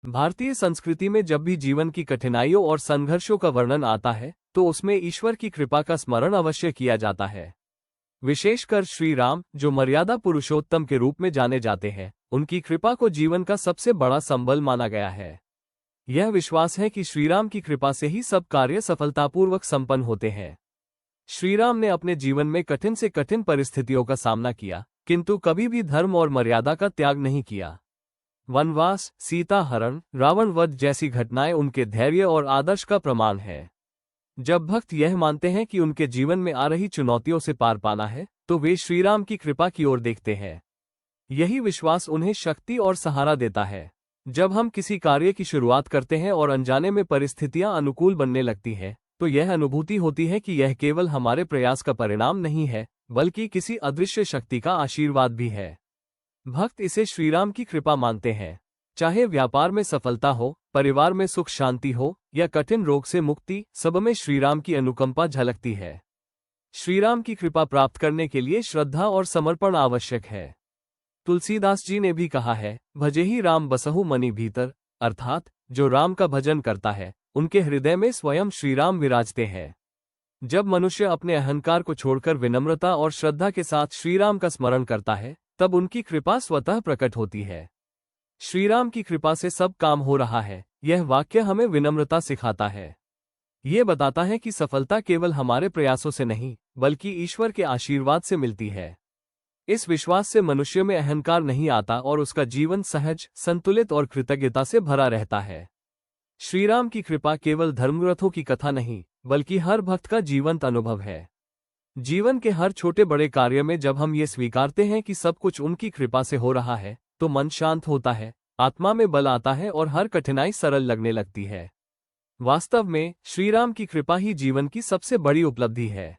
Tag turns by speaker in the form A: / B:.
A: भारतीय संस्कृति में जब भी जीवन की कठिनाइयों और संघर्षों का वर्णन आता है तो उसमें ईश्वर की कृपा का स्मरण अवश्य किया जाता है। विशेषकर श्री राम, जो मर्यादा पुरुषोत्तम के रूप में जाने जाते हैं, उनकी कृपा को जीवन का सबसे बड़ा संबल माना गया है। यह विश्वास है कि श्रीराम की कृपा से ही सब कार्य सफलतापूर्वक संपन्न होते हैं। श्रीराम ने अपने जीवन में कठिन से कठिन परिस्थितियों का सामना किया, किंतु कभी भी धर्म और मर्यादा का त्याग नहीं किया। वनवास, सीता हरण, रावण वध जैसी घटनाएं उनके धैर्य और आदर्श का प्रमाण है। जब भक्त यह मानते हैं कि उनके जीवन में आ रही चुनौतियों से पार पाना है, तो वे श्रीराम की कृपा की ओर देखते हैं। यही विश्वास उन्हें शक्ति और सहारा देता है। जब हम किसी कार्य की शुरुआत करते हैं और अनजाने में परिस्थितियां अनुकूल बनने लगती हैं, तो यह अनुभूति होती है कि यह केवल हमारे प्रयास का परिणाम नहीं है, बल्कि किसी अदृश्य शक्ति का आशीर्वाद भी है। भक्त इसे श्रीराम की कृपा मानते हैं। चाहे व्यापार में सफलता हो, परिवार में सुख शांति हो या कठिन रोग से मुक्ति, सब में श्रीराम की अनुकंपा झलकती है। श्रीराम की कृपा प्राप्त करने के लिए श्रद्धा और समर्पण आवश्यक है। तुलसीदास जी ने भी कहा है, भजेहि राम बसहु मनि भीतर, अर्थात जो राम का भजन करता है उनके हृदय में स्वयं श्रीराम विराजते हैं। जब मनुष्य अपने अहंकार को छोड़कर विनम्रता और श्रद्धा के साथ श्रीराम का स्मरण करता है, तब उनकी कृपा स्वतः प्रकट होती है। श्रीराम की कृपा से सब काम हो रहा है, यह वाक्य हमें विनम्रता सिखाता है। ये बताता है कि सफलता केवल हमारे प्रयासों से नहीं, बल्कि ईश्वर के आशीर्वाद से मिलती है। इस विश्वास से मनुष्य में अहंकार नहीं आता और उसका जीवन सहज, संतुलित और कृतज्ञता से भरा रहता है। श्रीराम की कृपा केवल धर्मग्रंथों की कथा नहीं, बल्कि हर भक्त का जीवंत अनुभव है। जीवन के हर छोटे बड़े कार्य में जब हम ये स्वीकारते हैं कि सब कुछ उनकी कृपा से हो रहा है, तो मन शांत होता है, आत्मा में बल आता है और हर कठिनाई सरल लगने लगती है। वास्तव में श्रीराम की कृपा ही जीवन की सबसे बड़ी उपलब्धि है।